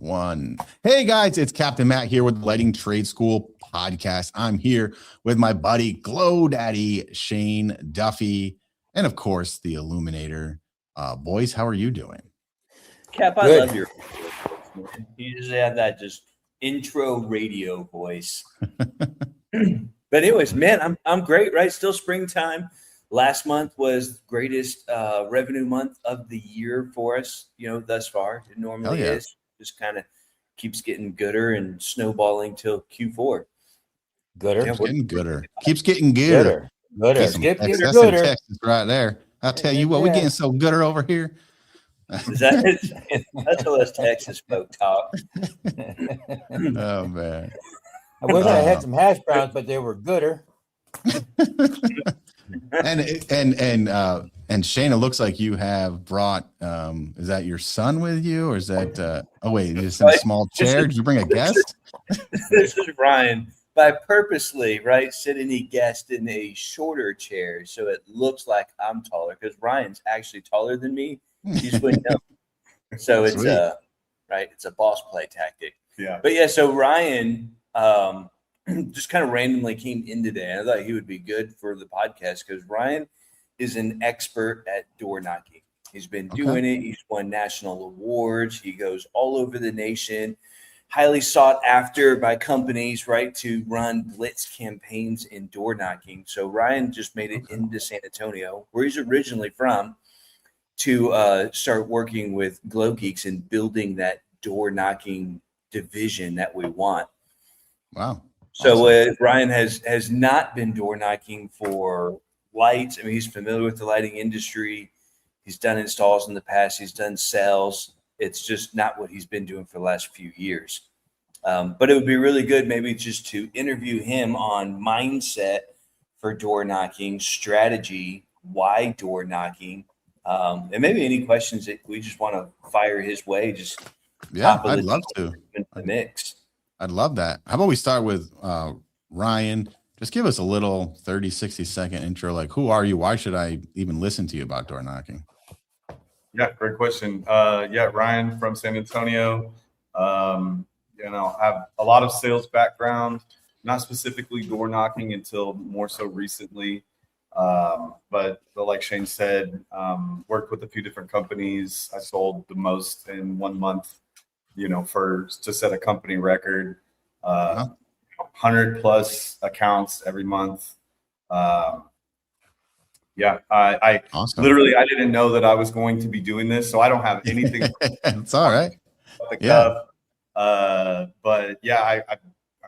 1. Hey guys, it's Captain Matt here with the Lighting Trade School podcast. I'm here with my buddy Glow Daddy Shane Duffy, and of course the Illuminator. Boys, how are you doing? Cap, I love your voice. You usually have that just intro radio voice. But anyways, man, I'm great, right? Still springtime. Last month was greatest revenue month of the year for us, thus far. It normally is. Just kind of keeps getting gooder and snowballing till Q4. Gooder? Yeah, getting gooder. Keeps getting gooder. Gooder. That's in Texas right there. I'll tell you what, we're getting so gooder over here. That's how us Texas folk talk. Oh, man. I wish I had some hash browns, but they were gooder. And Shane, it looks like you have brought is that your son with you, or is that oh wait, just in a small chair? Did you bring a guest? This is Ryan. But I purposely, sit any guest in a shorter chair so it looks like I'm taller, because Ryan's actually taller than me. He's way down. So it's it's a boss play tactic. Yeah. But yeah, so Ryan just kind of randomly came in today. I thought he would be good for the podcast because Ryan is an expert at door knocking. He's been doing it. He's won national awards. He goes all over the nation, highly sought after by companies, to run blitz campaigns in door knocking. So Ryan just made it into San Antonio, where he's originally from, to start working with Glow Geeks and building that door knocking division that we want. Wow. So Ryan has not been door knocking for lights. I mean, he's familiar with the lighting industry. He's done installs in the past. He's done sales. It's just not what he's been doing for the last few years. But it would be really good maybe just to interview him on mindset for door knocking, strategy, why door knocking, and maybe any questions that we just want to fire his way. I'd love to. In the mix. I'd love that. How about we start with Ryan? Just give us a little 30, 60-second intro. Like, who are you? Why should I even listen to you about door knocking? Yeah, great question. Ryan from San Antonio. I have a lot of sales background, not specifically door knocking until more so recently. But like Shane said, worked with a few different companies. I sold the most in 1 month, to set a company record, 100 plus accounts every month. I awesome. Literally, I didn't know that I was going to be doing this, so I don't have anything. It's all right. I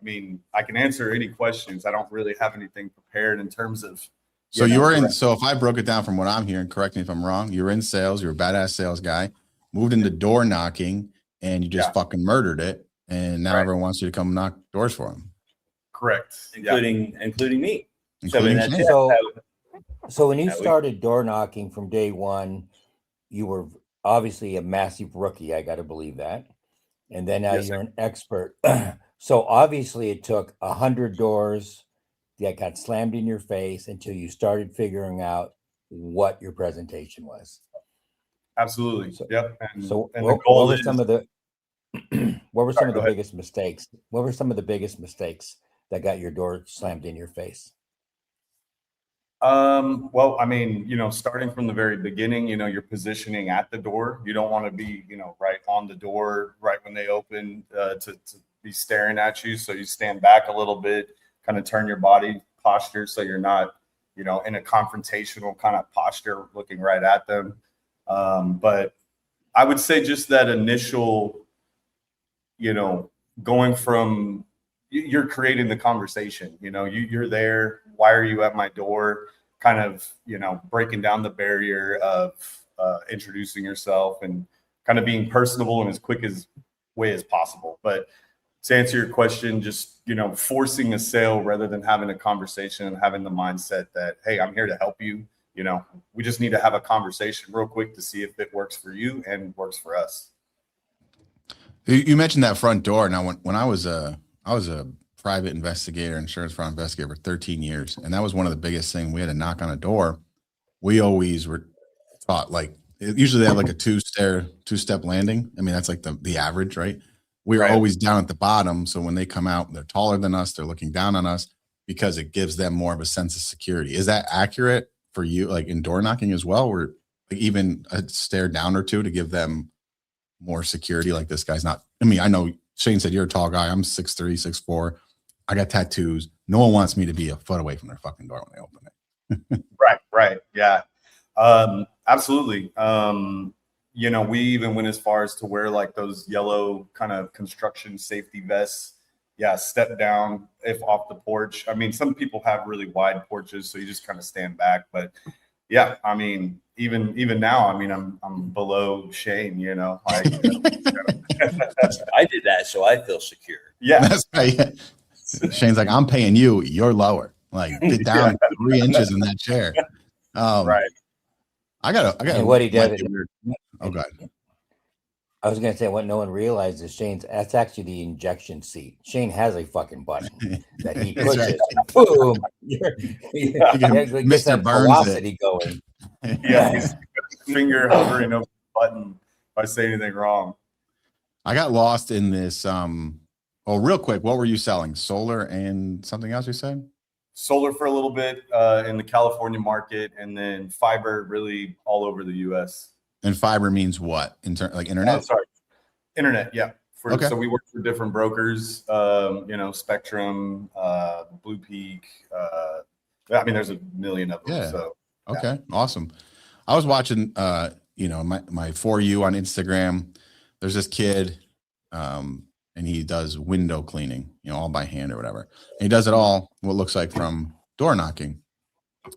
mean, I can answer any questions. I don't really have anything prepared in terms of. So so if I broke it down from what I'm hearing, correct me if I'm wrong, you're in sales, you're a badass sales guy, moved into door knocking, and you just fucking murdered it. And now everyone wants you to come knock doors for them. Correct. Including me. So when you started door knocking from day one, you were obviously a massive rookie. I got to believe that. And then now you're an expert. So obviously it took 100 doors that got slammed in your face until you started figuring out what your presentation was. Absolutely. Yep. What were some of the biggest mistakes? What were some of the biggest mistakes that got your door slammed in your face? Starting from the very beginning, your positioning at the door. You don't want to be, right on the door, right when they open, to be staring at you. So you stand back a little bit, kind of turn your body posture so you're not, in a confrontational kind of posture looking right at them. But I would say just that initial, going from, you're creating the conversation, you're there. Why are you at my door? Kind of, breaking down the barrier of introducing yourself and kind of being personable in as quick way as possible. But to answer your question, just, forcing a sale rather than having a conversation and having the mindset that, hey, I'm here to help you. We just need to have a conversation real quick to see if it works for you and works for us. You mentioned that front door. Now, when I was a private investigator, insurance fraud investigator for 13 years, and that was one of the biggest things. We had to knock on a door. We always were taught, usually they have like a two-step landing. I mean, that's like the average, right? we're Right. always down at the bottom. So when they come out, they're taller than us. They're looking down on us because it gives them more of a sense of security. Is that accurate for you, like in door knocking as well, or like even a stare down or two to give them more security? Like, this guy's not, I mean, I know Shane said you're a tall guy. I'm 6'3", 6'4". I got tattoos. No one wants me to be a foot away from their fucking door when they open it. Right. Yeah. Absolutely. You know, we even went as far as to wear like those yellow kind of construction safety vests. Yeah. Step down if off the porch. I mean, some people have really wide porches, so you just kind of stand back. But yeah, I mean, even now, I mean, I'm below Shane, you know, like, I did that, so I feel secure. yeah. That's right. Shane's like, I'm paying you. You're lower. Like, get down 3 inches in that chair. Right. I got. And what he did. Oh, God. I was going to say what no one realizes, that's actually the injection seat. Shane has a fucking button that he That's pushes. right. Boom. Mr. That Burns velocity going. Yeah. He's finger hovering over the button if I say anything wrong. I got lost in this. Well, real quick, what were you selling? Solar and something else you said? Solar for a little bit in the California market, and then fiber really all over the U.S. And fiber means what? Like internet? Oh, sorry. Internet, yeah. Okay. So we work for different brokers, you know, Spectrum, Blue Peak. I mean, there's a million of them. Yeah. So Okay, awesome. I was watching, you know, my For You on Instagram. There's this kid, and he does window cleaning, you know, all by hand or whatever. And he does it all what looks like from door knocking.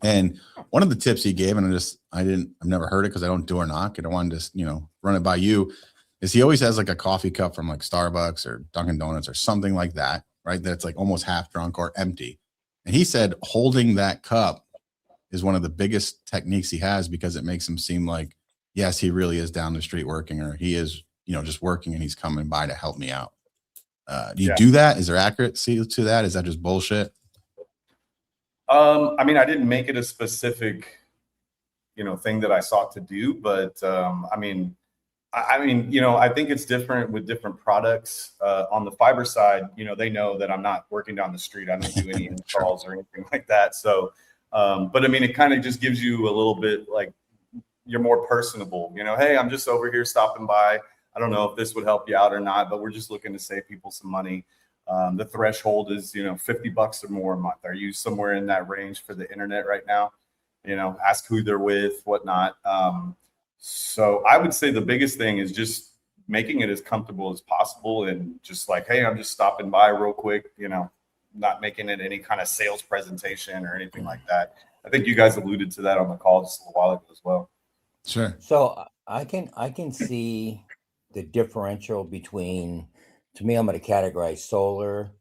And one of the tips he gave, and I've never heard it because I don't door knock, and I wanted to, you know, run it by you, is he always has like a coffee cup from like Starbucks or Dunkin' Donuts or something like that, right? That's like almost half drunk or empty. And he said holding that cup is one of the biggest techniques he has, because it makes him seem like, yes, he really is down the street working, or he is, you know, just working and he's coming by to help me out. Do you do that? Is there accuracy to that? Is that just bullshit? I mean, I didn't make it a specific, you know, thing that I sought to do, but I mean, you know, I think it's different with different products. On the fiber side, you know, they know that I'm not working down the street. I don't do any installs or anything like that. So, but I mean, it kind of just gives you a little bit like you're more personable, you know, hey, I'm just over here stopping by. I don't know if this would help you out or not, but we're just looking to save people some money. The threshold is, you know, $50 or more a month. Are you somewhere in that range for the internet right now? You know, ask who they're with, whatnot. So I would say the biggest thing is just making it as comfortable as possible, and just like, hey, I'm just stopping by real quick, you know, not making it any kind of sales presentation or anything like that. I think you guys alluded to that on the call just a little while ago as well. Sure. So I can see the differential between, to me, I'm going to categorize solar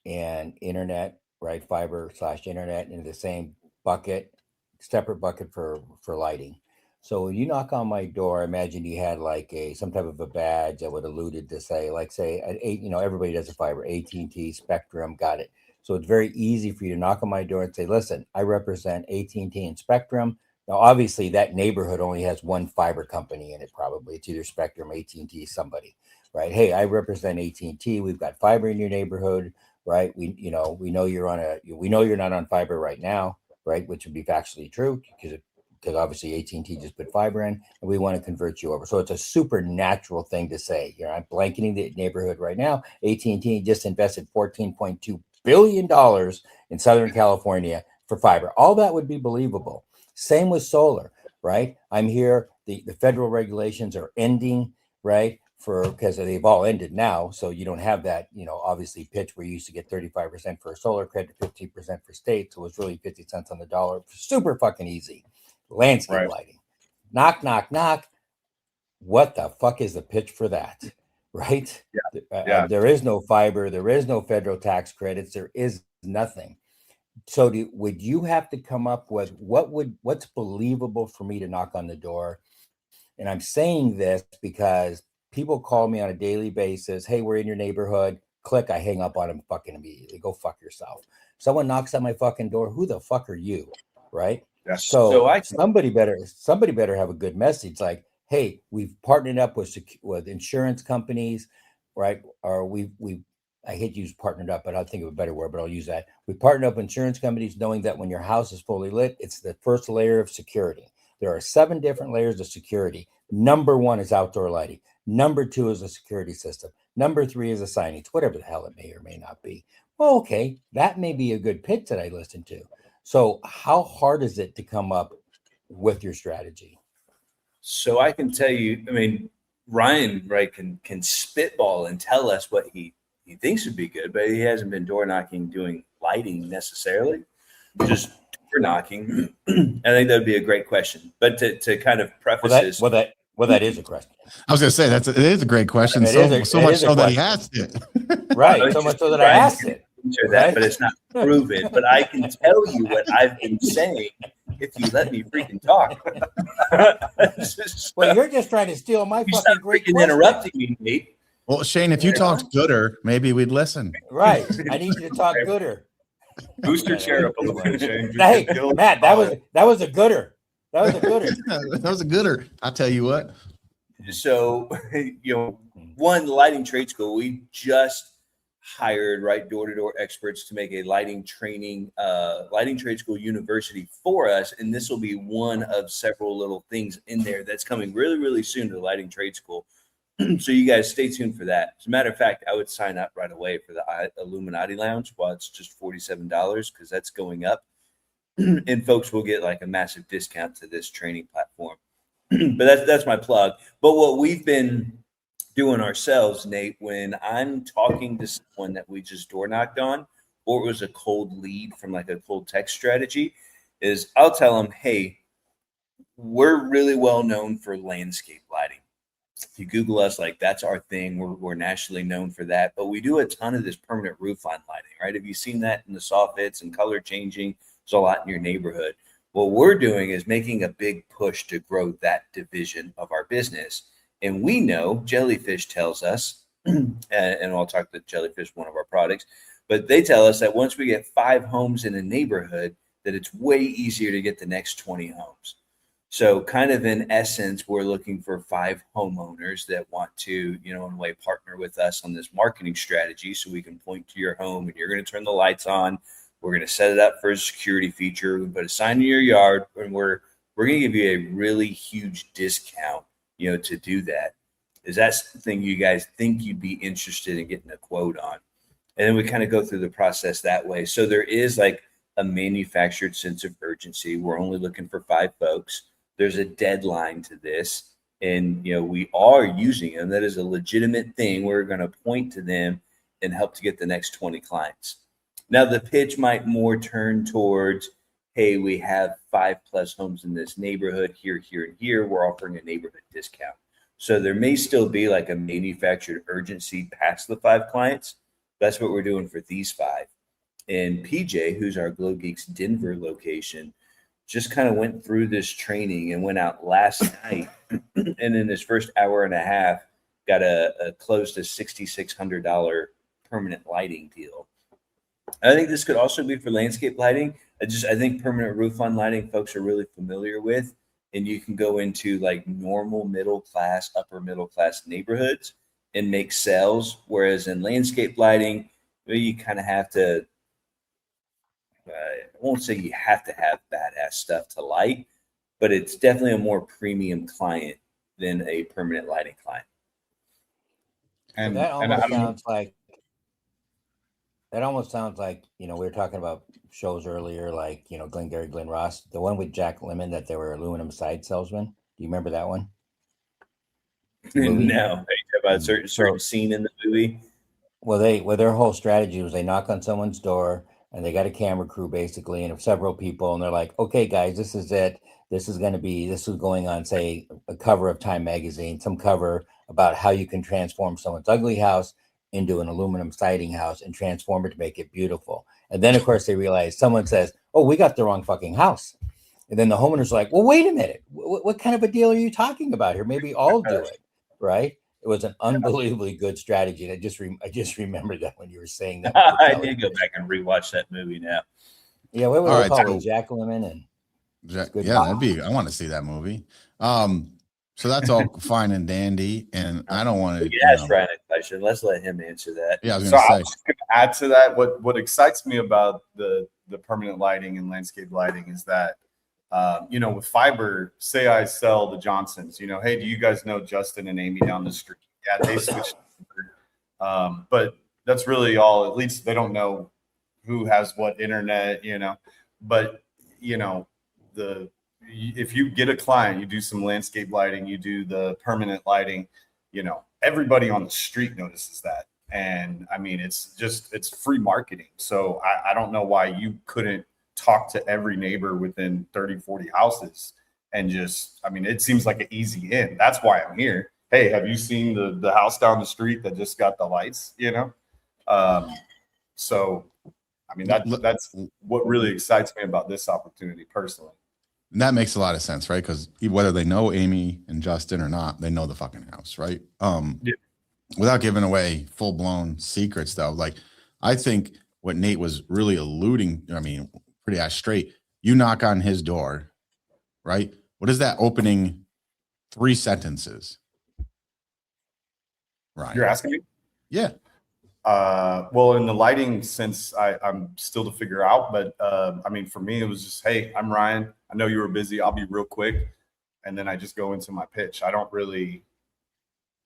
and internet, right? Fiber/internet into the same bucket, separate bucket for lighting. So when you knock on my door, imagine you had like some type of a badge that would alluded to say, like say, you know, everybody does a fiber, AT&T, Spectrum, got it. So it's very easy for you to knock on my door and say, listen, I represent AT&T and Spectrum. Now, obviously, that neighborhood only has one fiber company in it. Probably it's either Spectrum, AT&T, somebody, right? Hey, I represent AT&T. We've got fiber in your neighborhood, right? We know you're not on fiber right now, right? Which would be factually true because obviously AT&T just put fiber in, and we want to convert you over. So it's a supernatural thing to say. You know, I'm blanketing the neighborhood right now. AT&T just invested $14.2 billion in Southern California for fiber. All that would be believable. Same with solar, right? I'm here. The federal regulations are ending, right? Because they've all ended now. So you don't have that, you know, obviously pitch where you used to get 35% for a solar credit, 15% for state. So it was really 50 cents on the dollar. Super fucking easy. Landscape lighting. Knock, knock, knock. What the fuck is the pitch for that? Right? Yeah. There is no fiber. There is no federal tax credits. There is nothing. So would you have to come up with what's believable for me to knock on the door? And I'm saying this because people call me on a daily basis. Hey, we're in your neighborhood. Click. I hang up on them fucking immediately. Go fuck yourself. Someone knocks on my fucking door. Who the fuck are you? Right. Yeah. So somebody better have a good message. Like, hey, we've partnered up with insurance companies. right? Or I hate to use partnered up, but I'll think of a better word, but I'll use that. We partnered up with insurance companies knowing that when your house is fully lit, it's the first layer of security. There are 7 different layers of security. Number 1 is outdoor lighting. Number 2 is a security system. Number 3 is a signage, whatever the hell it may or may not be. Well, okay, that may be a good pitch that I listened to. So how hard is it to come up with your strategy? So I can tell you, I mean, Ryan, right, can spitball and tell us what he thinks would be good, but he hasn't been door knocking doing lighting necessarily, just door knocking. I think that would be a great question. But to kind of preface this. Well, that is a question. I was going to say it is a great question. So much so that he asked it. Right. So much so that I asked it. That, but it's not proven. But I can tell you what I've been saying if you let me freaking talk. Well, you're just trying to steal my fucking great question. Interrupting me, Nate. Well, Shane, if you talked gooder, maybe we'd listen. Right. I need you to talk gooder. Boost your chair up a little bit, Shane. Hey, Matt, that was a gooder. That was a gooder. That was a gooder. I'll tell you what. So, one, the lighting trade school, we just hired door-to-door experts to make a lighting training, lighting trade school university for us. And this will be one of several little things in there that's coming really, really soon to the lighting trade school. So you guys stay tuned for that. As a matter of fact, I would sign up right away for the Illuminati Lounge while it's just $47 because that's going up. And folks will get like a massive discount to this training platform. But that's my plug. But what we've been doing ourselves, Nate, when I'm talking to someone that we just door knocked on, or it was a cold lead from like a cold text strategy, is I'll tell them, hey, we're really well known for landscape lighting. If you Google us, like that's our thing. We're nationally known for that. But we do a ton of this permanent roofline lighting, right? Have you seen that in the soffits and color changing? There's a lot in your neighborhood. What we're doing is making a big push to grow that division of our business. And we know Jellyfish tells us, and I'll talk to Jellyfish, one of our products, but they tell us that once we get 5 homes in a neighborhood, that it's way easier to get the next 20 homes. So kind of in essence, we're looking for 5 homeowners that want to, in a way, partner with us on this marketing strategy so we can point to your home and you're going to turn the lights on. We're going to set it up for a security feature. We put a sign in your yard, and we're going to give you a really huge discount, to do that. Is that something you guys think you'd be interested in getting a quote on? And then we kind of go through the process that way. So there is like a manufactured sense of urgency. We're only looking for 5 folks. There's a deadline to this, and we are using them. That is a legitimate thing. We're going to point to them and help to get the next 20 clients. Now the pitch might more turn towards, hey, we have 5+ homes in this neighborhood here, here, and here. We're offering a neighborhood discount. So there may still be like a manufactured urgency past the 5 clients. That's what we're doing for these 5. And PJ, who's our Glow Geeks Denver location, just kind of went through this training and went out last night. And in his first hour and a half, got a close to $6,600 permanent lighting deal. I think this could also be for landscape lighting. I think permanent roofline lighting folks are really familiar with, and you can go into like normal middle class, upper middle class neighborhoods and make sales. Whereas in landscape lighting, you kind of have to, I won't say you have to have badass stuff to light, but it's definitely a more premium client than a permanent lighting client. And that almost sounds like, we were talking about shows earlier, like, Glengarry Glen Ross, the one with Jack Lemmon that they were aluminum side salesmen. Do you remember that one? No, about a certain scene in the movie. Well, their whole strategy was they knock on someone's door and they got a camera crew basically, and several people, and they're like, okay, guys, this is it. This is going on, say, a cover of Time magazine, some cover about how you can transform someone's ugly house into an aluminum siding house and transform it to make it beautiful. And then, of course, they realize someone says, oh, we got the wrong fucking house. And then the homeowners are like, well, wait a minute. What kind of a deal are you talking about here? Maybe I'll do it, right? It was an unbelievably good strategy. And I just remembered that when you were saying that. I did go back and rewatch that movie now. Yeah, what was it called? Jack Lemmon and I want to see that movie. So that's all fine and dandy, and I don't want to. You asked Ryan a question. Let's let him answer that. Yeah, I was So going I to was say. just going to add to that. What excites me about the permanent lighting and landscape lighting is that, with fiber, say I sell the Johnsons, hey, do you guys know Justin and Amy down the street? Yeah, they switched. But that's really all. At least they don't know who has what internet, But if you get a client, you do some landscape lighting, you do the permanent lighting, everybody on the street notices that. And I mean, it's free marketing. So I don't know why you couldn't talk to every neighbor within 30, 40 houses and it seems like an easy in. That's why I'm here. Hey, have you seen the house down the street that just got the lights, So, I mean, that's what really excites me about this opportunity personally. And that makes a lot of sense, right? Because whether they know Amy and Justin or not, they know the fucking house, right? Yeah. Without giving away full blown secrets, though, like I think what Nate was really alluding, pretty ass straight. You knock on his door, right? What is that opening 3 sentences? Right. You're asking me? Yeah. Well, in the lighting sense, I'm still to figure out, but for me, it was just, hey, I'm Ryan. I know you were busy. I'll be real quick. And then I just go into my pitch. I don't really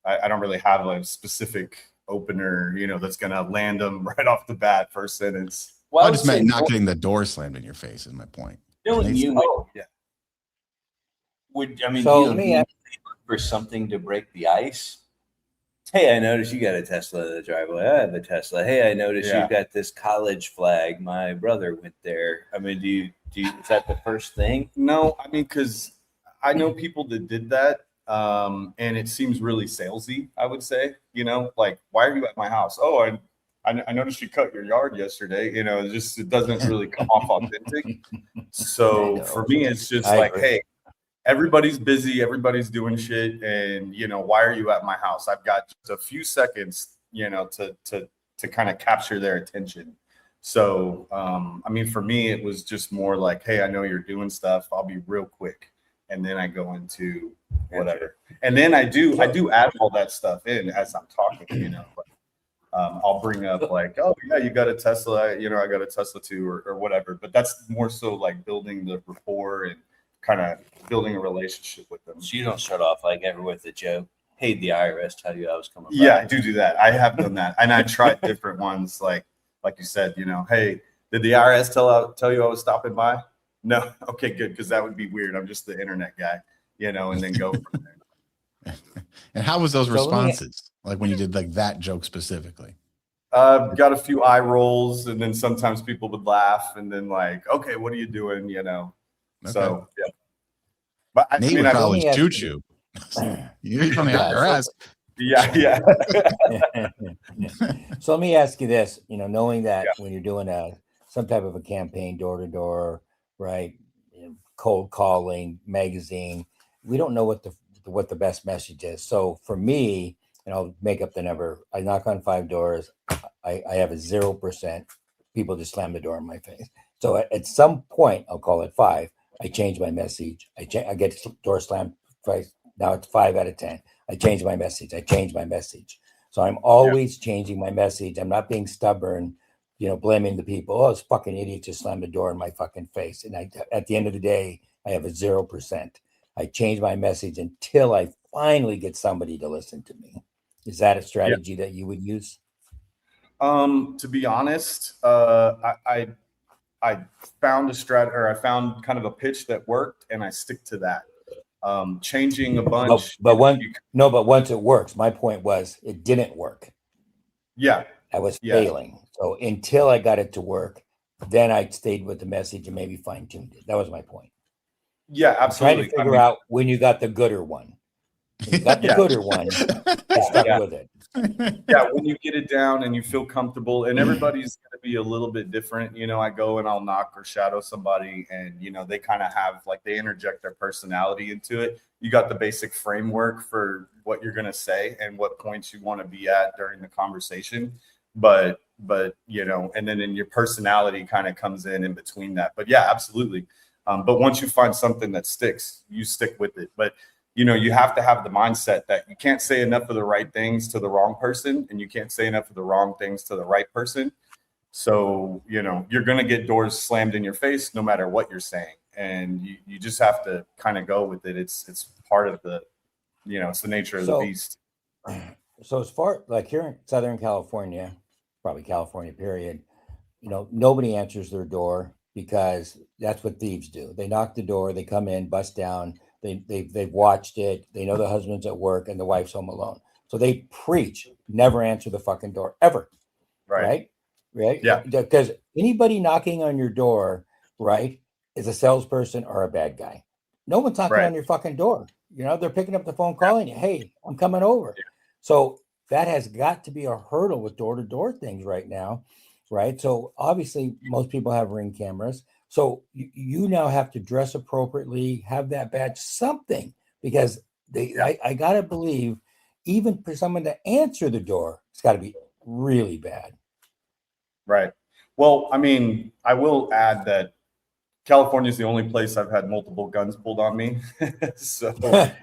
have a specific opener, that's going to land them right off the bat, first sentence. Well, I just meant not getting the door slammed in your face is my point. Knowing you, yeah. Do you look for something to break the ice? Hey, I noticed you got a Tesla in the driveway. I have a Tesla. Hey, I noticed you've got this college flag. My brother went there. I mean, do you is that the first thing? No, because I know people that did that. And it seems really salesy, I would say, like, why are you at my house? Oh, I noticed you cut your yard yesterday. It doesn't really come off authentic. So for me, it's just hey, everybody's busy, everybody's doing shit. And, why are you at my house? I've got just a few seconds, to kind of capture their attention. So, for me, it was just more like, hey, I know you're doing stuff. I'll be real quick. And then I go into whatever. And then I do add all that stuff in as I'm talking, but, I'll bring up like, oh yeah, you got a Tesla, I got a Tesla too, or whatever. But that's more so like building the rapport and kind of building a relationship with them. So you don't start off like ever with a joke. Hey, the IRS tell you I was coming by. Yeah, I do that. I have done that. And I tried different ones, like you said, hey, did the IRS tell you I was stopping by? No. Okay, good. Because that would be weird. I'm just the internet guy, and then go from there. And how was those responses? Like when you did like that joke specifically? Got a few eye rolls, and then sometimes people would laugh, and then like, okay, what are you doing? Okay. So yeah. But Nate would probably shoot you. You're from the IRS. Yeah. So let me ask you this, knowing that when you're doing some type of a campaign, door to door, right? Cold calling, magazine, we don't know what the best message is. So for me, and I'll make up the number, I knock on 5 doors. I have a 0%. People just slam the door in my face. So at some point, I'll call it 5. I change my message. I get door slammed twice. Now it's 5 out of 10. I change my message. So I'm always changing my message. I'm not being stubborn, blaming the people. Oh, this fucking idiot just slammed the door in my fucking face. And at the end of the day, I have a 0%. I change my message until I finally get somebody to listen to me. Is that a strategy that you would use? To be honest, I found I found kind of a pitch that worked, and I stick to that. Changing a bunch, but once it works, my point was it didn't work. Yeah, I was failing. So until I got it to work, then I stayed with the message and maybe fine tuned it. That was my point. Yeah, absolutely. Trying to figure out when you got the gooder one. When you got the gooder one, I stuck with it. Yeah, when you get it down and you feel comfortable, and everybody's going to be a little bit different. I go and I'll knock or shadow somebody, and they kind of have they interject their personality into it. You got the basic framework for what you're going to say and what points you want to be at during the conversation, but and then your personality kind of comes in between that. But yeah, absolutely. But once you find something that sticks, you stick with it. But you have to have the mindset that you can't say enough of the right things to the wrong person, and you can't say enough of the wrong things to the right person. So, you're going to get doors slammed in your face no matter what you're saying. And you just have to kind of go with it. It's part of the, it's the nature of the beast. So as far like here in Southern California, probably California period, nobody answers their door because that's what thieves do. They knock the door, they come in, bust down. They've watched it. They know the husband's at work and the wife's home alone. So they preach, never answer the fucking door ever. Right? Yeah. Because anybody knocking on your door, right, is a salesperson or a bad guy. No one's knocking on your fucking door. They're picking up the phone, calling you. Hey, I'm coming over. Yeah. So that has got to be a hurdle with door-to-door things right now, right? So obviously most people have Ring cameras. So you now have to dress appropriately, have that badge, something, because I got to believe even for someone to answer the door, it's got to be really bad. Right. Well, I mean, I will add that California is the only place I've had multiple guns pulled on me. So, but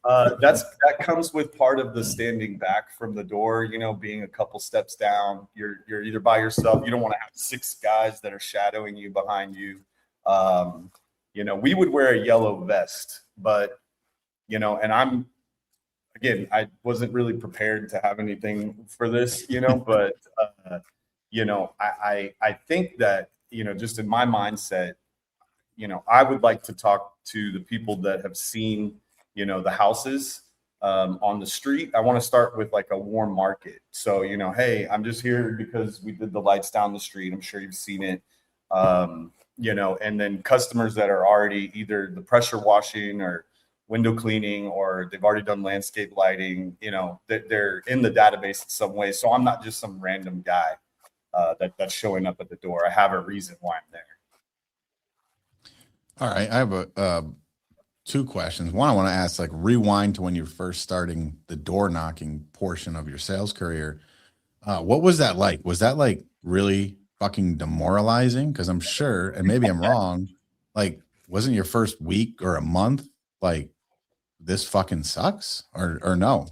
that comes with part of the standing back from the door, being a couple steps down. You're either by yourself. You don't want to have 6 guys that are shadowing you behind you. We would wear a yellow vest, but, and I wasn't really prepared to have anything for this, but, I think that, just in my mindset, I would like to talk to the people that have seen, the houses on the street. I want to start with like a warm market. So, hey, I'm just here because we did the lights down the street. I'm sure you've seen it, and then customers that are already either the pressure washing or window cleaning, or they've already done landscape lighting, they're in the database in some way. So I'm not just some random guy that's showing up at the door. I have a reason why I'm there. All right. I have 2 questions. One, I want to ask, like, rewind to when you're first starting the door knocking portion of your sales career. What was that like? Was that like really fucking demoralizing? Because I'm sure, and maybe I'm wrong, like, wasn't your first week or a month like, this fucking sucks, or no?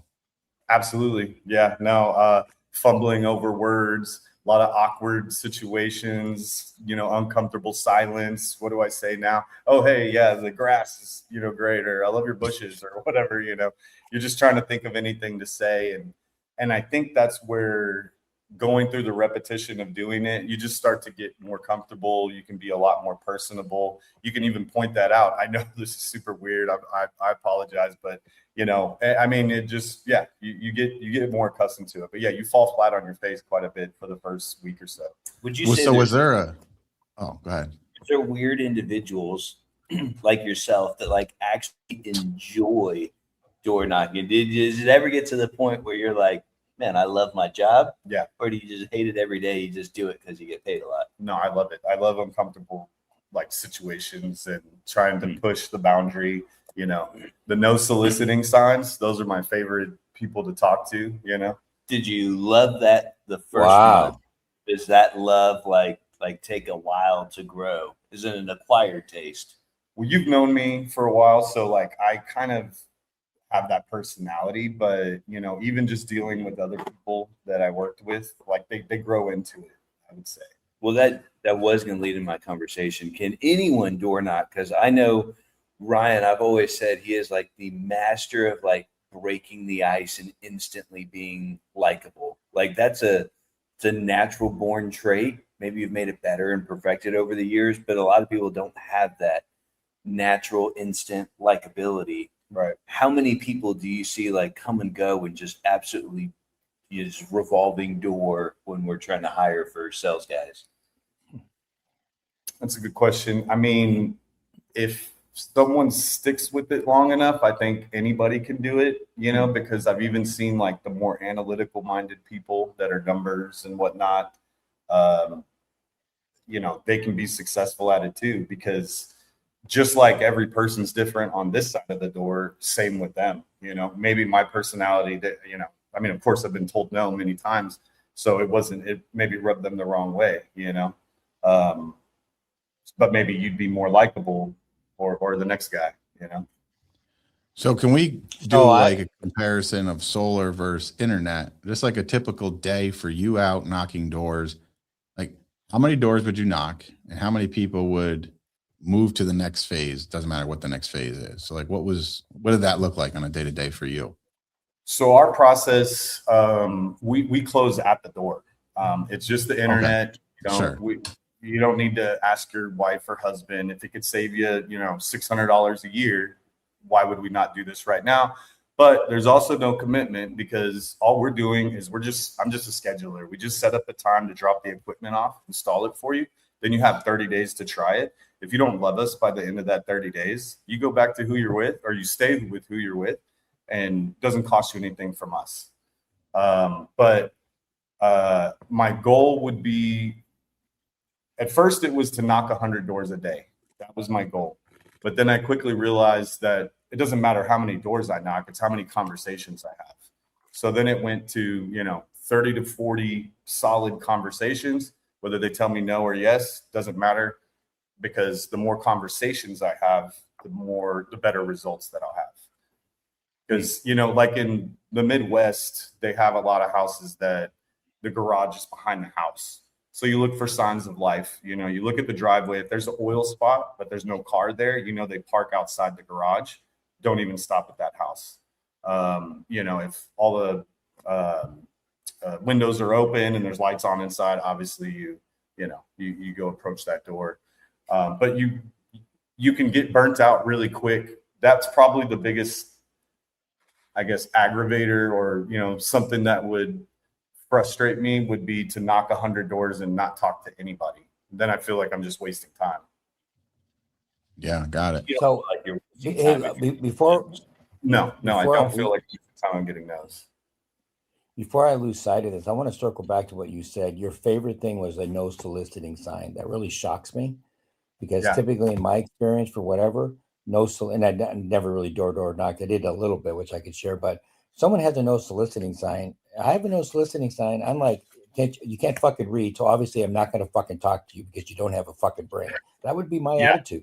Absolutely. Yeah. No, fumbling over words, a lot of awkward situations, uncomfortable silence. What do I say now? Oh, hey, yeah, the grass is, great, or I love your bushes, or whatever, you're just trying to think of anything to say. And I think that's where going through the repetition of doing it, you just start to get more comfortable. You can be a lot more personable. You can even point that out. I know this is super weird. I apologize, but I mean, it just, you get more accustomed to it. But yeah, you fall flat on your face quite a bit for the first week or so. Would you say? So was there go ahead. Is there weird individuals like yourself that like actually enjoy door knocking? Does it ever get to the point where you're like, man, I love my job? Yeah. Or do you just hate it every day? You just do it because you get paid a lot? No, I love it. I love uncomfortable like situations and trying to push the boundary. The no soliciting signs, those are my favorite people to talk to. Did you love that the first month? Does that love like take a while to grow? Is it an acquired taste? Well, you've known me for a while, so like I kind of have that personality, but even just dealing with other people that I worked with, like they grow into it, I would say. Well, that was going to lead in my conversation. Can anyone door knock? Because I know Ryan, I've always said he is like the master of like breaking the ice and instantly being likable. Like it's a natural born trait. Maybe you've made it better and perfected over the years, but a lot of people don't have that natural instant likability. Right. How many people do you see like come and go and just absolutely use revolving door when we're trying to hire for sales guys? That's a good question. I mean, if someone sticks with it long enough, I think anybody can do it, because I've even seen like the more analytical minded people that are numbers and whatnot, they can be successful at it too, because just like every person's different on this side of the door, same with them, maybe my personality that, I mean, of course I've been told no many times, so it maybe rubbed them the wrong way, but maybe you'd be more likable or the next guy, you know? So can we do a comparison of solar versus internet? Just like a typical day for you out knocking doors. Like, how many doors would you knock, and how many people would move to the next phase? Doesn't matter what the next phase is. So like, what did that look like on a day to day for you? So our process, we close at the door. It's just the internet. Okay. You don't need to ask your wife or husband if it could save you, $600 a year. Why would we not do this right now? But there's also no commitment, because all we're doing is I'm just a scheduler. We just set up a time to drop the equipment off, install it for you. Then you have 30 days to try it. If you don't love us by the end of that 30 days, you go back to who you're with, or you stay with who you're with, and doesn't cost you anything from us. But my goal would be, at first it was to knock 100 doors a day. That was my goal. But then I quickly realized that it doesn't matter how many doors I knock, it's how many conversations I have. So then it went to, 30 to 40 solid conversations. Whether they tell me no or yes, doesn't matter, because the more conversations I have, the better results that I'll have. Because, like in the Midwest, they have a lot of houses that the garage is behind the house. So you look for signs of life. You look at the driveway. If there's an oil spot, but there's no car there, they park outside the garage. Don't even stop at that house. If all the windows are open and there's lights on inside, obviously you go approach that door. But you can get burnt out really quick. That's probably the biggest, I guess, aggravator, or something that would frustrate me, would be to knock 100 doors and not talk to anybody. Then I feel like I'm just wasting time. Yeah, got it. So No, I don't feel like I'm getting those. Before I lose sight of this, I want to circle back to what you said. Your favorite thing was a no soliciting sign. That really shocks me, because typically in my experience, for whatever, and I never really door knocked. I did a little bit, which I could share, but someone has a no soliciting sign. I have a no soliciting sign. I'm like, you can't fucking read. So obviously I'm not going to fucking talk to you because you don't have a fucking brain. That would be my attitude.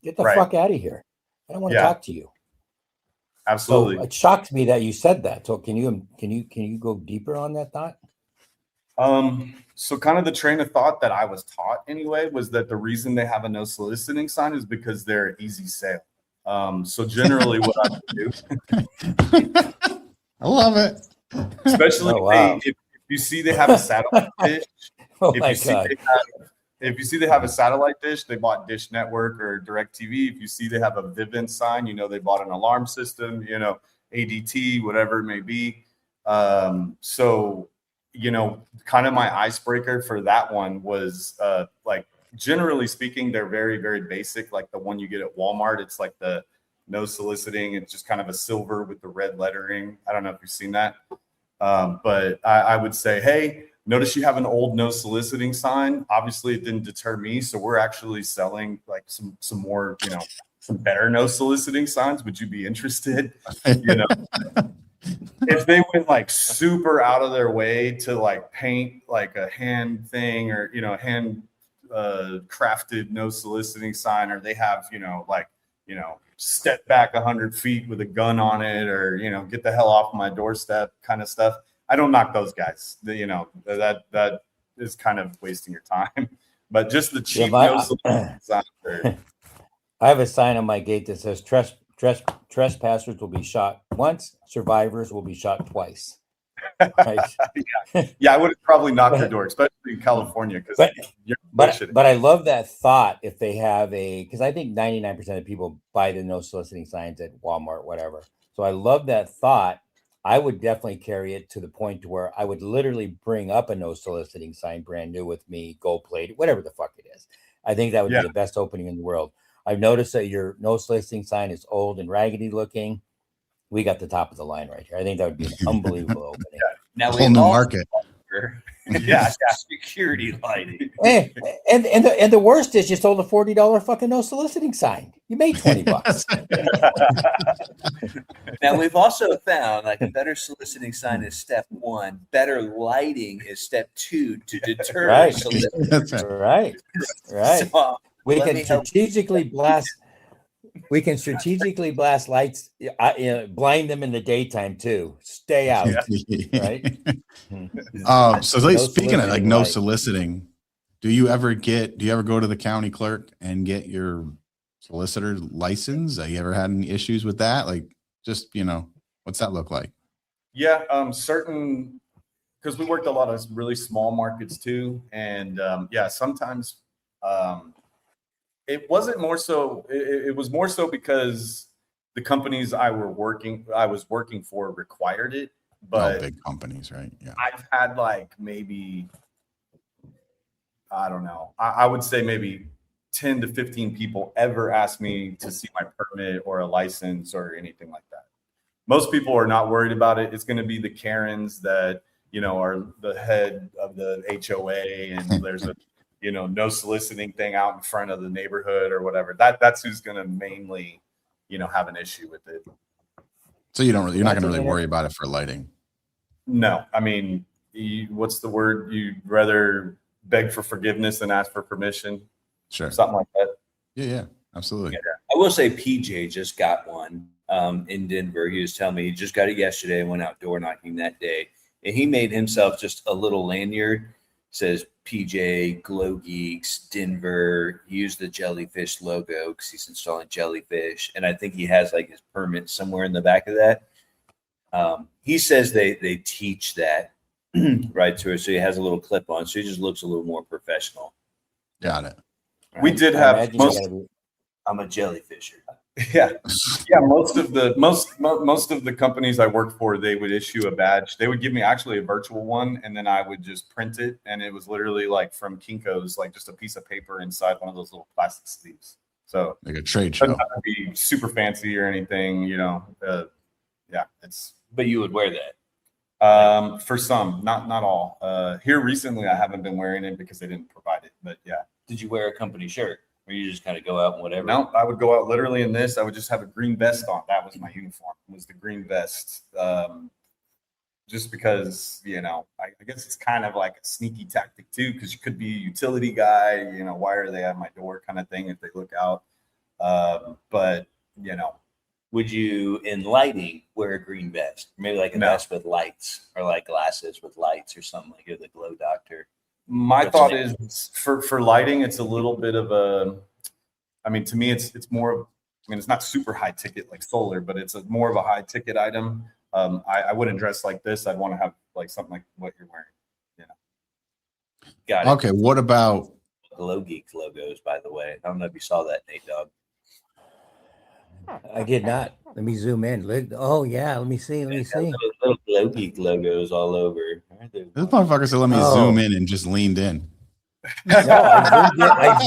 Get the fuck out of here. I don't want to talk to you. Absolutely. So it shocked me that you said that. So can you go deeper on that thought? So kind of the train of thought that I was taught anyway was that the reason they have a no soliciting sign is because they're an easy sale. So generally what I would do, I love it. Especially if you see they have a satellite dish. If you see they have a satellite dish, they bought Dish Network or DirecTV. If you see they have a Vivint sign, they bought an alarm system, ADT, whatever it may be. So, kind of my icebreaker for that one was like, generally speaking, they're very, very basic. Like the one you get at Walmart, it's like the no soliciting. It's just kind of a silver with the red lettering. I don't know if you've seen that. But I would say, hey, notice you have an old no soliciting sign. Obviously, it didn't deter me. So we're actually selling like some more, some better no soliciting signs. Would you be interested? If they went like super out of their way to like paint like a hand thing, or, hand crafted no soliciting sign, or they have, step back 100 feet with a gun on it, or, get the hell off my doorstep kind of stuff. I don't knock those guys. That is kind of wasting your time. But just the cheap no soliciting sign. I have a sign on my gate that says trespassers will be shot once, survivors will be shot twice. Right? I would have probably knocked your door, especially in California, because but I love that thought. If they have because I think 99% of people buy the no soliciting signs at Walmart, whatever. So I love that thought. I would definitely carry it to the point to where I would literally bring up a no soliciting sign, brand new with me, gold plated, whatever the fuck it is. I think that would be the best opening in the world. I've noticed that your no soliciting sign is old and raggedy looking. We got the top of the line right here. I think that would be an unbelievable opening. Now whole new market. Security lighting. And the worst is you sold a $40 fucking no soliciting sign. You made $20. Now we've also found like a better soliciting sign is step one. Better lighting is step two to deter soliciting. Right. So, We Let can me help. strategically blast. We can strategically blast lights, blind them in the daytime too. Stay out, right? So like, No speaking of like soliciting no light. soliciting, do you ever go to the county clerk and get your solicitor license? Have you ever had any issues with that? Like, just, what's that look like? Yeah, certain, because we worked a lot of really small markets too, and yeah, sometimes it wasn't more so. It was more so because the companies I was working for required it. But big companies, right? Yeah. I've had like maybe, I don't know, I would say maybe 10 to 15 people ever ask me to see my permit or a license or anything like that. Most people are not worried about it. It's going to be the Karens that, are the head of the HOA, and there's a, no soliciting thing out in front of the neighborhood or whatever. That's who's going to mainly, have an issue with it. So you're not going to really worry about it for lighting. No, I mean, what's the word? You'd rather beg for forgiveness than ask for permission. Sure. Something like that. Yeah, absolutely. Yeah. I will say PJ just got one in Denver. He was telling me he just got it yesterday and went out door knocking that day. And he made himself just a little lanyard. Says PJ, Glow Geeks, Denver. He used the jellyfish logo because he's installing jellyfish. And I think he has like his permit somewhere in the back of that. He says they teach that right to her. So he has a little clip on. So he just looks a little more professional. Got it. Right? We did have I'm a jellyfisher. Yeah. Most of the companies I worked for, they would issue a badge. They would give me actually a virtual one, and then I would just print it. And it was literally like from Kinko's, like just a piece of paper inside one of those little plastic sleeves. So like a trade show. Doesn't have to be super fancy or anything, yeah, it's. But you would wear that. For some, not all. Here recently, I haven't been wearing it because they didn't provide it. But yeah. Did you wear a company shirt, or you just kind of go out and whatever? No, I would go out literally in this. I would just have a green vest on. That was my uniform. Was the green vest. Just because I guess it's kind of like a sneaky tactic too, because you could be a utility guy. Why are they at my door, kind of thing if they look out. But would you, in lighting, wear a green vest? Maybe like a vest with lights, or like glasses with lights or something, like you're the glow doctor. My thought is for lighting, it's a little bit of a, to me, it's more of, it's not super high ticket like solar, but it's more of a high ticket item. I wouldn't dress like this. I'd want to have like something like what you're wearing. Got it. Okay. What about Glow Geeks logos, by the way? I don't know if you saw that, Nate Dogg. I did not. Let me zoom in. Oh yeah, let me see. Little Glow Geek logos all over. This motherfucker said, "Let me zoom in," and just leaned in. No, I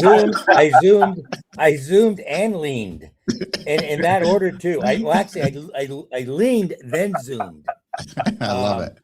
zoomed and leaned, and in that order too. I leaned then zoomed. I love it.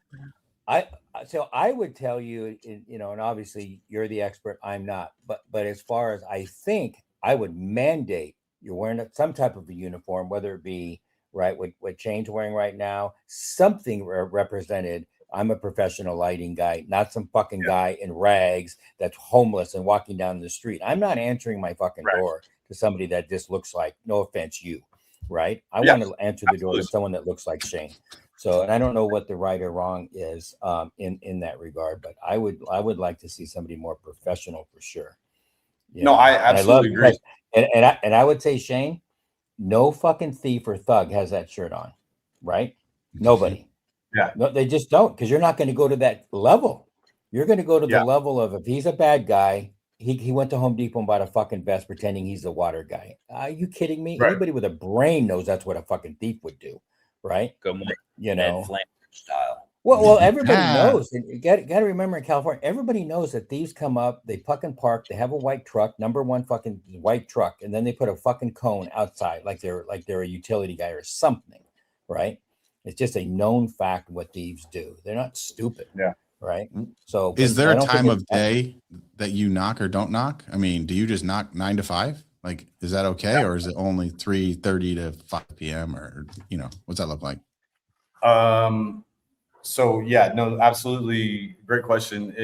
I would tell you, and obviously you're the expert. I'm not, but as far as I think, I would mandate you're wearing some type of a uniform, whether it be right what Shane's wearing right now, something represented. I'm a professional lighting guy, not some fucking guy in rags that's homeless and walking down the street. I'm not answering my fucking door to somebody that just looks like, no offense, you, right? I want to answer the door to someone that looks like Shane. So, and I don't know what the right or wrong is in that regard, but I would like to see somebody more professional for sure. No, I absolutely agree. And I would say, Shane, no fucking thief or thug has that shirt on, right? Nobody. Yeah. No, they just don't, because you're not going to go to that level. You're going to go to the level of, if he's a bad guy, he went to Home Depot and bought a fucking vest pretending he's the water guy. Are you kidding me? Right. Anybody with a brain knows that's what a fucking thief would do, right? Go more style. Well, everybody knows. And you got to remember, in California, everybody knows that thieves come up, they fucking park, they have a white truck, number one fucking white truck, and then they put a fucking cone outside like they're a utility guy or something, right? It's just a known fact what thieves do. They're not stupid. Yeah. Right. So is there a time of day that you knock or don't knock? I mean, do you just knock 9 to 5? Like, is that okay? Or is it only 3:30 to 5 p.m. or, what's that look like? So yeah, no, absolutely. Great question.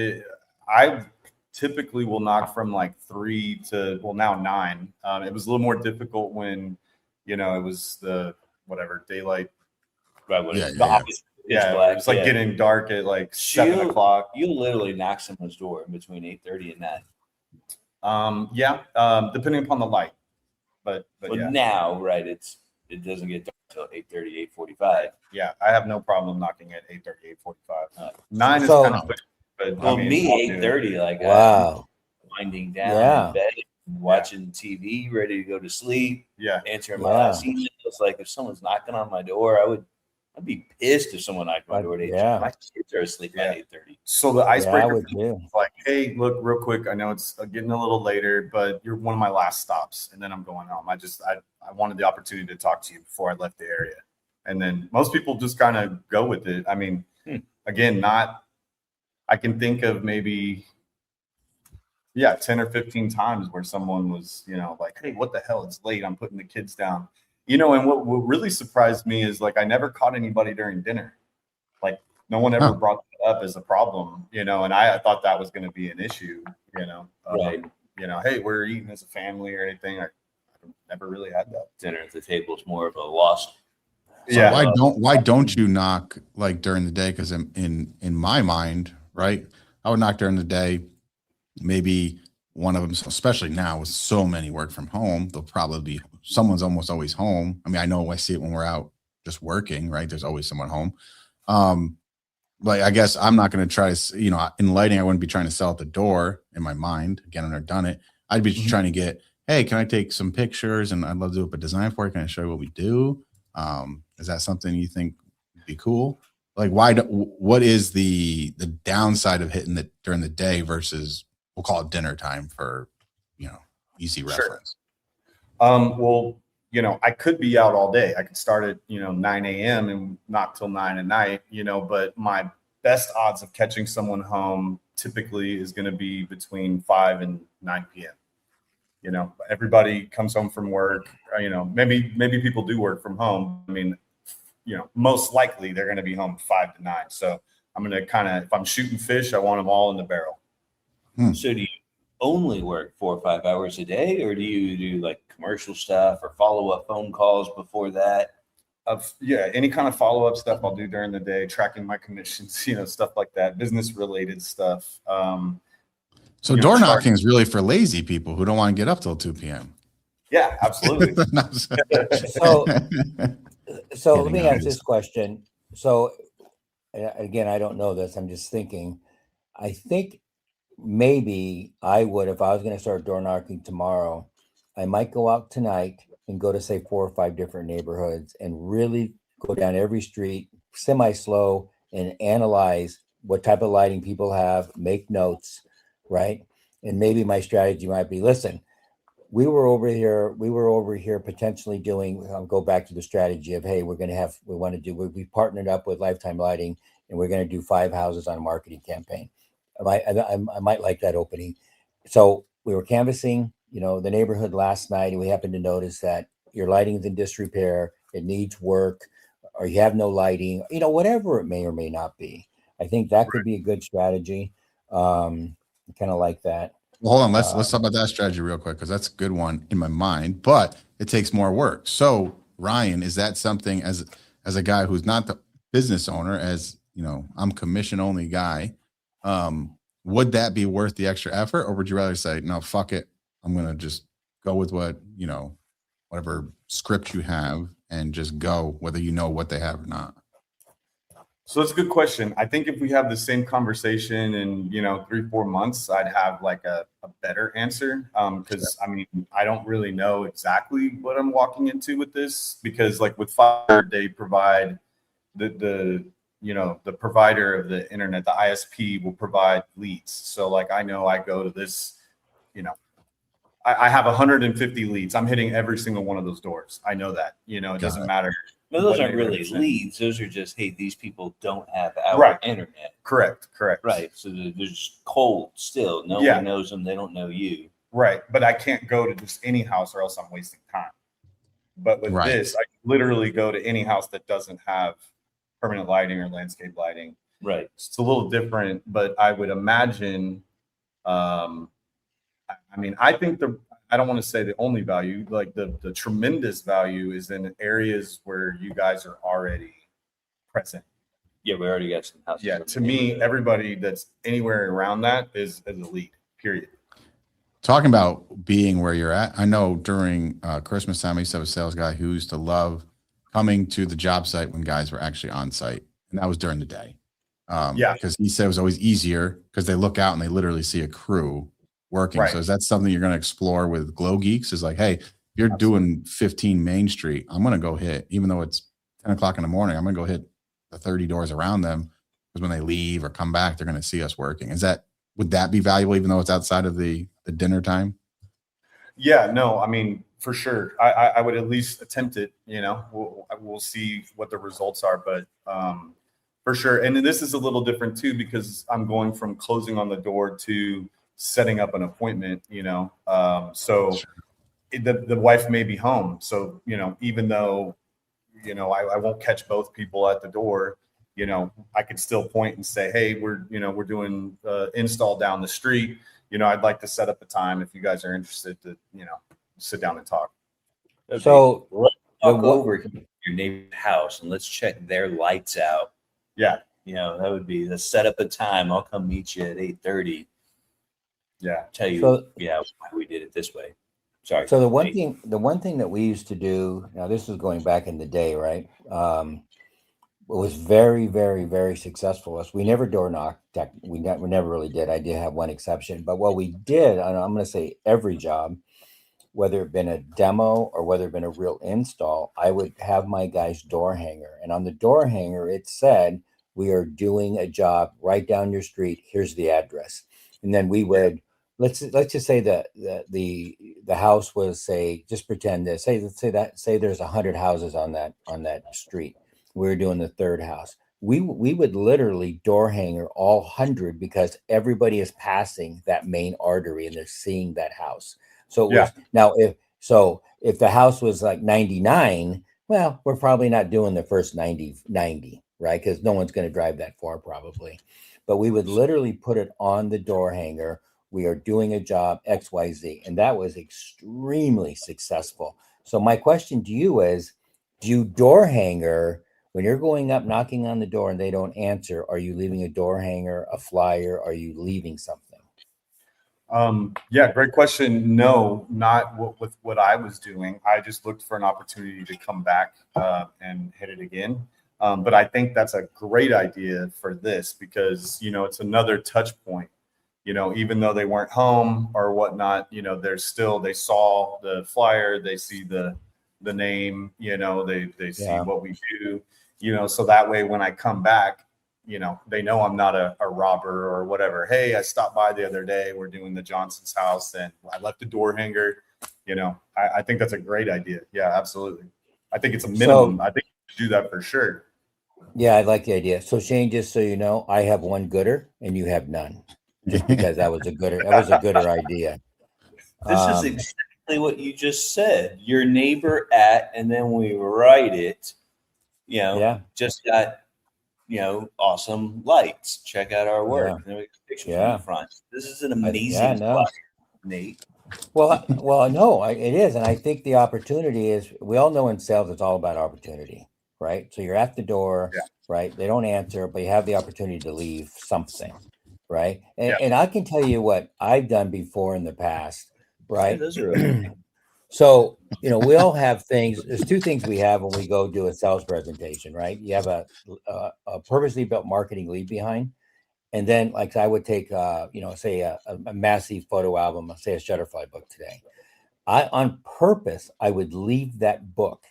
typically will knock from like 3 to, well, now 9. It was a little more difficult when, you know, it was the whatever daylight. Right. Yeah. Opposite. Yeah, Black, it was like getting dark at like So 7 o'clock. You literally knock someone's door in between 8:30 and 9. Depending upon the light. But yeah. Now, right, it doesn't get dark until 8:30, 8:45. Yeah, I have no problem knocking at 8:30, 8:45. 9 is So- kind of quick, but Well, I mean, me, I'll do it. 8:30, like Wow. winding down Yeah. in bed, watching TV, ready to go to sleep, Yeah, answering my Yeah. last emails. Like if someone's knocking on my door, I'd be pissed if someone knocked on my door at 8:30. Yeah. My kids are asleep Yeah. at 8:30. so the Yeah, I icebreaker would too. is like, hey, look, real quick, I know it's getting a little later, but you're one of my last stops, and then I'm going home. I wanted the opportunity to talk to you before I left the area. And then most people just kind of go with it. I mean, again, I can think of maybe 10 or 15 times where someone was, you know, like, hey, what the hell? It's late. I'm putting the kids down. You know, and what really surprised me is like I never caught anybody during dinner. Like no one ever brought that up as a problem, you know, and I thought that was going to be an issue, you know. Right. You know, hey, we're eating as a family or anything. I never really had that. Dinner at the table is more of a loss. So why don't you knock like during the day? Because in my mind, right, I would knock during the day. Maybe one of them, especially now with so many work from home, they'll probably be someone's almost always home. I mean, I know I see it when we're out just working, right? There's always someone home. Like I guess I'm not going to try to, you know, in lighting, I wouldn't be trying to sell at the door in my mind. Again, I've never done it. I'd be trying to get, hey, can I take some pictures? And I'd love to do a design for it. Can I show you what we do? Is that something you think would be cool? Like, what is the downside of hitting it during the day versus we'll call it dinner time for, you know, easy reference? Well, you know, I could be out all day. I could start at, you know, 9 a.m. and not till 9 at night, you know, but my best odds of catching someone home typically is going to be between 5 and 9 p.m. You know, everybody comes home from work, you know, maybe people do work from home. I mean, you know, most likely they're going to be home 5 to 9. So I'm going to kind of, if I'm shooting fish, I want them all in the barrel. So do you only work 4 or 5 hours a day, or do you do like commercial stuff or follow-up phone calls before that? Any kind of follow-up stuff I'll do during the day, tracking my commissions, you know, stuff like that, business related stuff. So door knocking is really for lazy people who don't want to get up till 2 p.m. Yeah, absolutely. So let me ask this question. So again, I don't know this. I'm just thinking. I think maybe I would, if I was going to start door knocking tomorrow, I might go out tonight and go to say 4 or 5 different neighborhoods and really go down every street semi-slow and analyze what type of lighting people have, make notes, right? And maybe my strategy might be, listen, we were over here potentially doing, go back to the strategy of, hey, we partnered up with Lifetime Lighting and we're going to do 5 houses on a marketing campaign. I might like that opening. So we were canvassing, you know, the neighborhood last night, and we happened to notice that your lighting is in disrepair, it needs work, or you have no lighting, you know, whatever it may or may not be. I think that could be a good strategy. Kind of like that. Well, hold on. Let's talk about that strategy real quick, because that's a good one in my mind, but it takes more work. So Ryan, is that something as a guy who's not the business owner, as you know, I'm commission only guy. Would that be worth the extra effort, or would you rather say, no, fuck it, I'm going to just go with what, you know, whatever script you have and just go, whether you know what they have or not? So that's a good question. I think if we have the same conversation in, you know, 3-4 months, I'd have like a better answer. Because I mean, I don't really know exactly what I'm walking into with this, because like with Fire, they provide the provider of the internet, the ISP will provide leads. So like, I know I go to this, you know, I have 150 leads. I'm hitting every single one of those doors. I know that, you know, it doesn't matter. No, those aren't really leads. Those are just, hey, these people don't have our internet. Correct. Right. So they're just cold still. No one knows them. They don't know you. Right. But I can't go to just any house or else I'm wasting time. But with this, I can literally go to any house that doesn't have permanent lighting or landscape lighting. Right. It's a little different, but I would imagine I mean, I think I don't want to say the only value, like the tremendous value is in areas where you guys are already present. Yeah, we already got some houses. Yeah, to me, everybody that's anywhere around that is a lead, period. Talking about being where you're at, I know during Christmas time, I used to have a sales guy who used to love coming to the job site when guys were actually on site, and that was during the day. Because he said it was always easier because they look out and they literally see a crew working. Right. So is that something you're going to explore with Glow Geeks? Is like, hey, if you're doing 15 Main Street, I'm going to go hit, even though it's 10 o'clock in the morning, I'm going to go hit the 30 doors around them, because when they leave or come back, they're going to see us working. Would that be valuable, even though it's outside of the dinner time? Yeah, no, I mean, for sure. I would at least attempt it, we'll see what the results are, but for sure. And this is a little different too, because I'm going from closing on the door to setting up an appointment, so Sure. The wife may be home. So, even though, I won't catch both people at the door, I could still point and say, hey, we're doing install down the street. I'd like to set up a time if you guys are interested to, sit down and talk. So let's talk over your neighbor's house and let's check their lights out. Yeah. That would be the set up a time. I'll come meet you at 8:30. Yeah. Tell you, why we did it this way. Sorry. So the one thing that we used to do, now this was going back in the day, right? What was very, very, very successful was we never door knocked. We never really did. I did have one exception, but what we did, and I'm going to say every job, whether it been a demo or whether it been a real install, I would have my guy's door hanger, and on the door hanger it said, "We are doing a job right down your street. Here's the address." And then we would let's just say that the house was, say, just pretend that say there's 100 houses on that street. We were doing the third house. We would literally door hanger all 100 because everybody is passing that main artery and they're seeing that house. So it was, now if the house was like 99, well, we're probably not doing the first 90, right? Because no one's going to drive that far probably. But we would literally put it on the door hanger. We are doing a job XYZ. And that was extremely successful. So my question to you is, do you door hanger when you're going up, knocking on the door and they don't answer? Are you leaving a door hanger, a flyer? Are you leaving something? Yeah, great question. No, not with what I was doing. I just looked for an opportunity to come back and hit it again. But I think that's a great idea for this because, it's another touch point. Even though they weren't home or whatnot, they saw the flyer, they see the name, they see what we do, so that way when I come back, they know I'm not a robber or whatever. Hey, I stopped by the other day. We're doing the Johnson's house and I left the door hanger. I think that's a great idea. Yeah, absolutely. I think it's a minimum. I think you should do that for sure. Yeah, I like the idea. So Shane, just so you know, I have one gooder and you have none. Just because that was a gooder idea. This is exactly what you just said. Your neighbor at, and then we write it, just got, awesome lights. Check out our work. And then we get pictures in the front. This is an amazing flyer, Nate. Well, no, it is. And I think the opportunity is, we all know in sales, it's all about opportunity, right? So you're at the door, right? They don't answer, but you have the opportunity to leave something. Right. And I can tell you what I've done before in the past. Right. Those are really So, we all have things. There's two things we have when we go do a sales presentation. Right. You have a purposely built marketing lead behind. And then like I would take, say a massive photo album, say a Shutterfly book today. On purpose, I would leave that book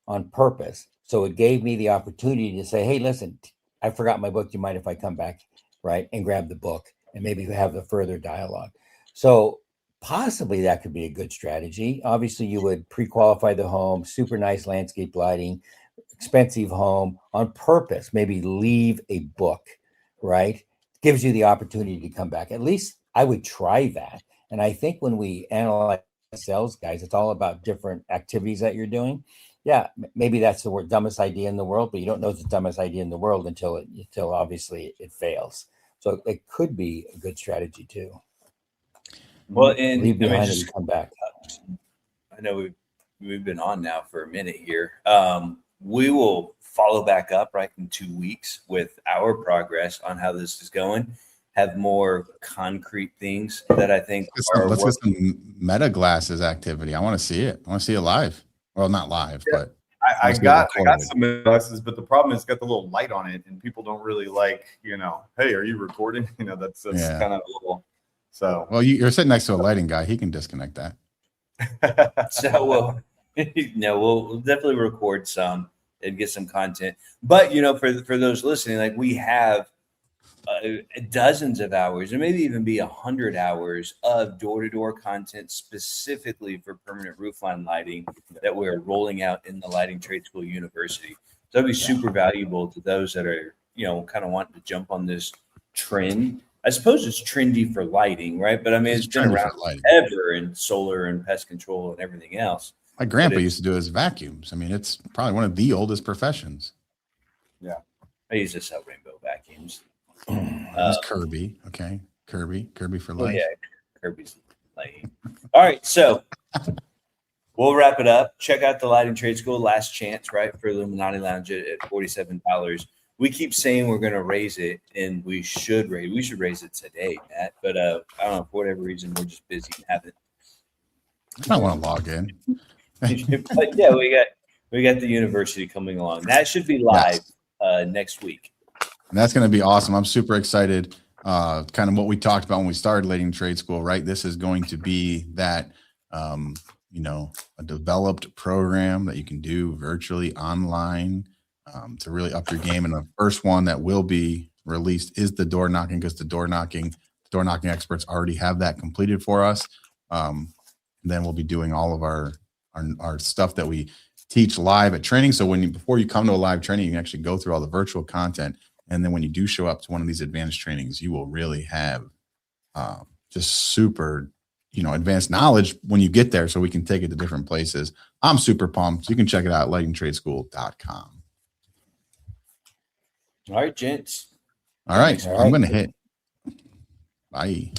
on purpose. So it gave me the opportunity to say, hey, listen, I forgot my book. Do you mind if I come back? Right, and grab the book and maybe have the further dialogue. So possibly that could be a good strategy. Obviously, you would pre-qualify the home, super nice landscape lighting, expensive home on purpose. Maybe leave a book, right? Gives you the opportunity to come back. At least I would try that. And I think when we analyze sales guys, it's all about different activities that you're doing. Yeah, maybe that's the dumbest idea in the world, but you don't know it's the dumbest idea in the world until obviously it fails. So it could be a good strategy too. Well, and leave behind just, and come back. I know we've been on now for a minute here. We will follow back up right in 2 weeks with our progress on how this is going. Have more concrete things that I think let's get some meta glasses activity. I want to see it. I want to see it live. Well, not live, but I got some glasses, but the problem is it's got the little light on it, and people don't really like, hey, are you recording? That's kind of a little. So well, you're sitting next to a lighting guy. He can disconnect that. So we'll definitely record some and get some content. But for those listening, like we have dozens of hours, or maybe even be 100 hours of door-to-door content specifically for permanent roofline lighting that we're rolling out in the Lighting Trade School University. So that'd be super valuable to those that are, kind of wanting to jump on this trend. I suppose it's trendy for lighting, right? But I mean, it's been around forever in solar and pest control and everything else. My grandpa used to do his vacuums. I mean, it's probably one of the oldest professions. Yeah. I used to sell rainbow vacuums. That's Kirby. Okay. Kirby for life. Yeah. Kirby's lighting. All right. So we'll wrap it up. Check out the Lighting Trade School. Last chance, right? For Illuminati Lounge at $47. We keep saying we're going to raise it, and we should raise it today, Matt. But I don't know, for whatever reason, we're just busy and haven't. I want to log in. But yeah, we got the university coming along. That should be live next week. And that's going to be awesome. I'm super excited. Kind of what we talked about when we started Lighting Trade School, right? This is going to be that, a developed program that you can do virtually online to really up your game. And the first one that will be released is the door knocking, because the door knocking experts already have that completed for us. Then we'll be doing all of our stuff that we teach live at training. So before you come to a live training, you can actually go through all the virtual content. And then when you do show up to one of these advanced trainings, you will really have just super, advanced knowledge when you get there, so we can take it to different places. I'm super pumped. You can check it out at lightingtradeschool.com. All right, gents. All right. I'm going to hit. Bye.